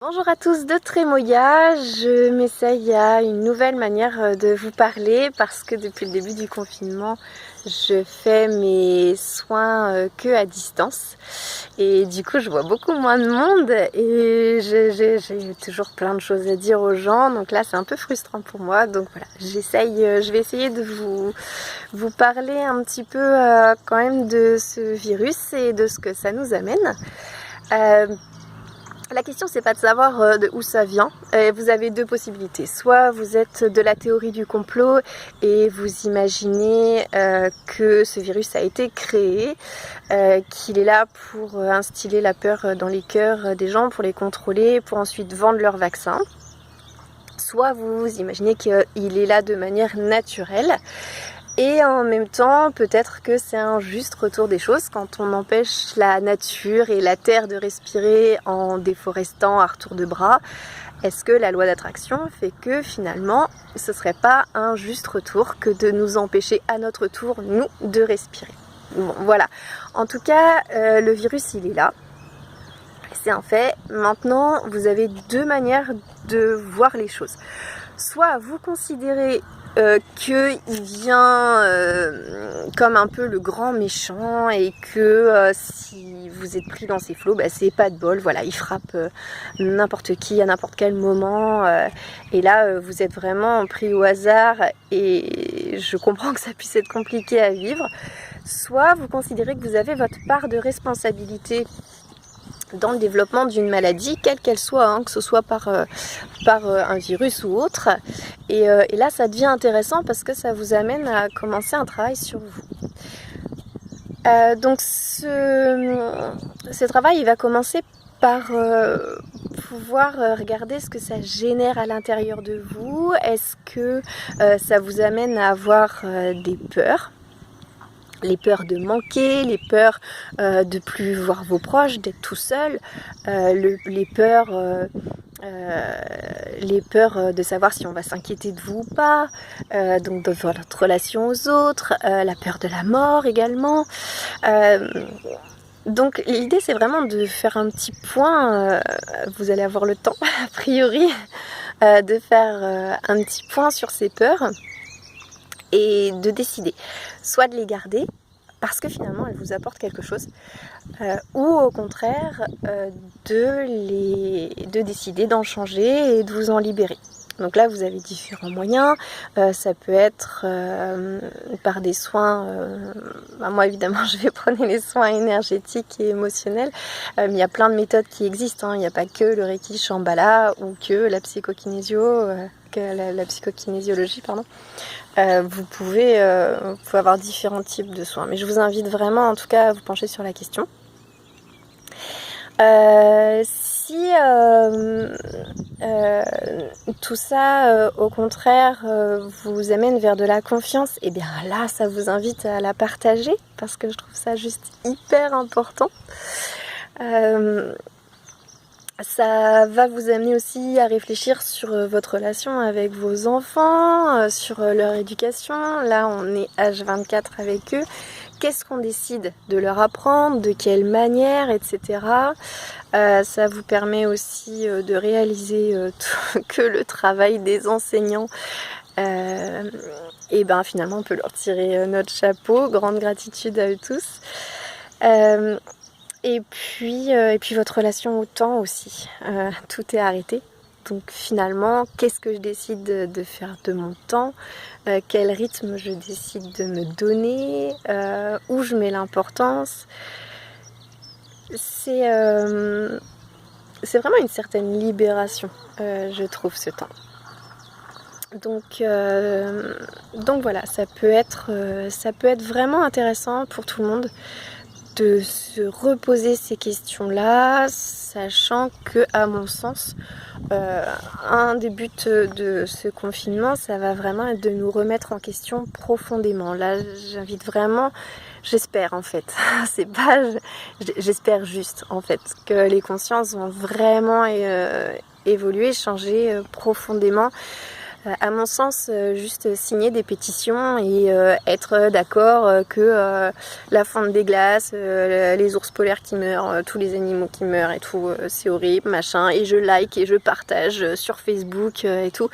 Bonjour à tous de Trémoya, je m'essaye à une nouvelle manière de vous parler parce que depuis le début du confinement je fais mes soins que à distance et du coup je vois beaucoup moins de monde et j'ai toujours plein de choses à dire aux gens, donc là c'est un peu frustrant pour moi, donc voilà, je vais essayer de vous parler un petit peu quand même de ce virus et de ce que ça nous amène. La question c'est pas de savoir de où ça vient, vous avez deux possibilités, soit vous êtes de la théorie du complot et vous imaginez que ce virus a été créé, qu'il est là pour instiller la peur dans les cœurs des gens, pour les contrôler, pour ensuite vendre leur vaccin. Soit vous imaginez qu'il est là de manière naturelle. Et en même temps, peut-être que c'est un juste retour des choses quand on empêche la nature et la terre de respirer en déforestant à retour de bras. Est-ce que la loi d'attraction fait que finalement, ce serait pas un juste retour que de nous empêcher à notre tour, nous, de respirer? Bon, voilà. En tout cas, le virus, il est là. C'est un fait. Maintenant, vous avez deux manières de voir les choses. Soit vous considérez qu'il vient comme un peu le grand méchant et que si vous êtes pris dans ses flots, bah, c'est pas de bol, voilà, il frappe n'importe qui à n'importe quel moment et là vous êtes vraiment pris au hasard et je comprends que ça puisse être compliqué à vivre. Soit vous considérez que vous avez votre part de responsabilité dans le développement d'une maladie, quelle qu'elle soit, hein, que ce soit par un virus ou autre. Et là, ça devient intéressant parce que ça vous amène à commencer un travail sur vous. Donc ce travail, il va commencer par pouvoir regarder ce que ça génère à l'intérieur de vous. Est-ce que ça vous amène à avoir des peurs? Les peurs de manquer, les peurs de plus voir vos proches, d'être tout seul, les peurs de savoir si on va s'inquiéter de vous ou pas, donc de votre relation aux autres, la peur de la mort également. Donc l'idée c'est vraiment de faire un petit point, vous allez avoir le temps a priori, de faire un petit point sur ces peurs et de décider soit de les garder parce que finalement elles vous apportent quelque chose ou au contraire de décider d'en changer et de vous en libérer. Donc là vous avez différents moyens, ça peut être par des soins, moi évidemment je vais prendre les soins énergétiques et émotionnels, mais il y a plein de méthodes qui existent, hein. Il n'y a pas que le Reiki Shambhala ou que la la psychokinésiologie, pardon. Vous pouvez avoir différents types de soins, mais je vous invite vraiment en tout cas à vous pencher sur la question. Si tout ça au contraire vous amène vers de la confiance, et bien là ça vous invite à la partager parce que je trouve ça juste hyper important. Ça va vous amener aussi à réfléchir sur votre relation avec vos enfants, sur leur éducation. Là, on est H24 avec eux. Qu'est-ce qu'on décide de leur apprendre, de quelle manière, etc. Ça vous permet aussi de réaliser que le travail des enseignants, et ben finalement on peut leur tirer notre chapeau. Grande gratitude à eux tous. Et puis votre relation au temps aussi, tout est arrêté. Donc finalement, qu'est-ce que je décide de faire de mon temps, quel rythme je décide de me donner, où je mets l'importance. C'est vraiment une certaine libération, je trouve, ce temps. Donc voilà, ça peut être vraiment intéressant pour tout le monde de se reposer ces questions-là, sachant que, à mon sens, un des buts de ce confinement, ça va vraiment être de nous remettre en question profondément. Là, j'invite vraiment, j'espère en fait, j'espère juste en fait que les consciences vont vraiment évoluer, changer profondément. À mon sens, juste signer des pétitions et être d'accord que la fonte des glaces, les ours polaires qui meurent, tous les animaux qui meurent et tout, c'est horrible, machin, et je like et je partage sur Facebook et tout.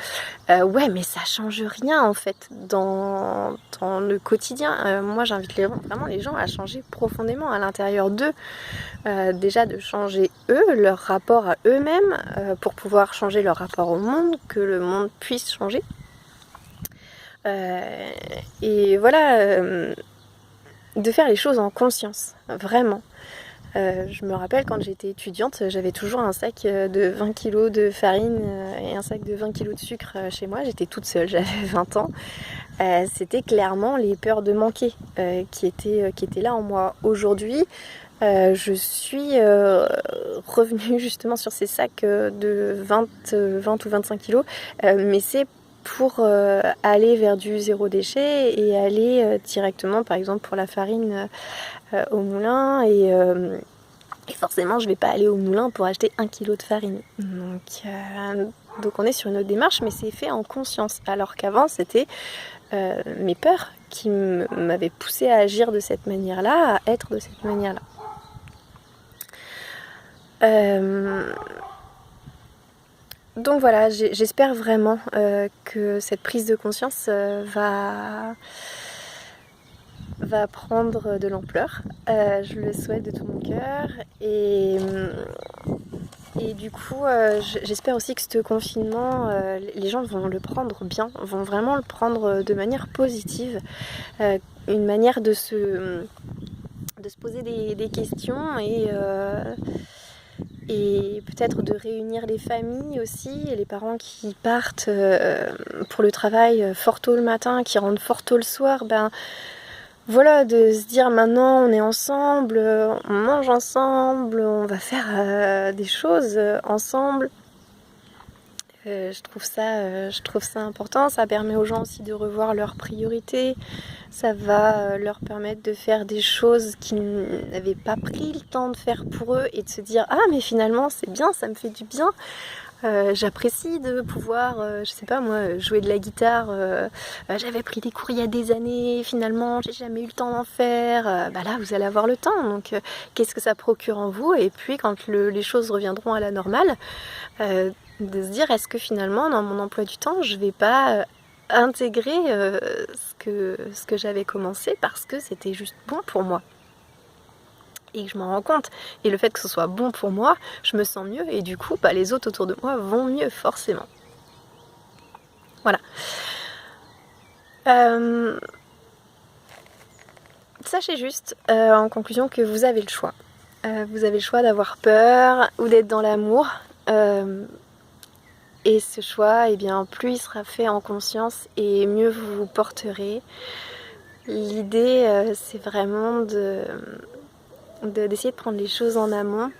Ouais, mais ça change rien en fait dans le quotidien. Moi, j'invite vraiment les gens à changer profondément à l'intérieur d'eux. Déjà de changer eux, leur rapport à eux-mêmes, pour pouvoir changer leur rapport au monde, que le monde puisse changer. Et voilà, de faire les choses en conscience, vraiment. Je me rappelle quand j'étais étudiante, j'avais toujours un sac de 20 kg de farine et un sac de 20 kg de sucre chez moi. J'étais toute seule, j'avais 20 ans. C'était clairement les peurs de manquer qui étaient là en moi. Aujourd'hui, je suis revenue justement sur ces sacs de 20 ou 25 kg, mais c'est pour aller vers du zéro déchet et aller directement, par exemple pour la farine, au moulin, et forcément je vais pas aller au moulin pour acheter 1 kg de farine. Donc on est sur une autre démarche, mais c'est fait en conscience, alors qu'avant c'était mes peurs qui m'avaient poussée à agir de cette manière-là, à être de cette manière-là. Donc voilà, j'espère vraiment que cette prise de conscience va prendre de l'ampleur. Je le souhaite de tout mon cœur. Et du coup, j'espère aussi que ce confinement, les gens vont le prendre bien, vont vraiment le prendre de manière positive. Une manière de se poser des questions et peut-être de réunir les familles aussi, et les parents qui partent pour le travail fort tôt le matin, qui rentrent fort tôt le soir, voilà, de se dire maintenant on est ensemble, on mange ensemble, on va faire des choses ensemble. Je trouve ça important. Ça permet aux gens aussi de revoir leurs priorités. Ça va leur permettre de faire des choses qu'ils n'avaient pas pris le temps de faire pour eux et de se dire ah mais finalement c'est bien, ça me fait du bien. J'apprécie de pouvoir, je sais pas moi, jouer de la guitare. J'avais pris des cours il y a des années, finalement j'ai jamais eu le temps d'en faire. Là vous allez avoir le temps, donc qu'est-ce que ça procure en vous? Et puis quand les choses reviendront à la normale, de se dire est-ce que finalement dans mon emploi du temps je vais pas intégrer ce que j'avais commencé parce que c'était juste bon pour moi. Et que je m'en rends compte. Et le fait que ce soit bon pour moi, je me sens mieux et du coup, les autres autour de moi vont mieux, forcément. Voilà. Sachez juste, en conclusion, que vous avez le choix. Vous avez le choix d'avoir peur ou d'être dans l'amour. Et ce choix, plus il sera fait en conscience et mieux vous vous porterez. L'idée, c'est vraiment d'essayer de prendre les choses en amont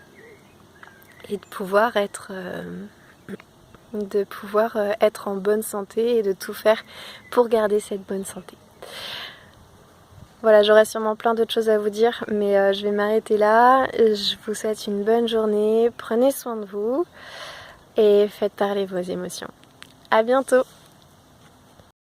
et de pouvoir être en bonne santé et de tout faire pour garder cette bonne santé. Voilà, j'aurais sûrement plein d'autres choses à vous dire, mais je vais m'arrêter là. Je vous souhaite une bonne journée, prenez soin de vous et faites parler vos émotions. À bientôt!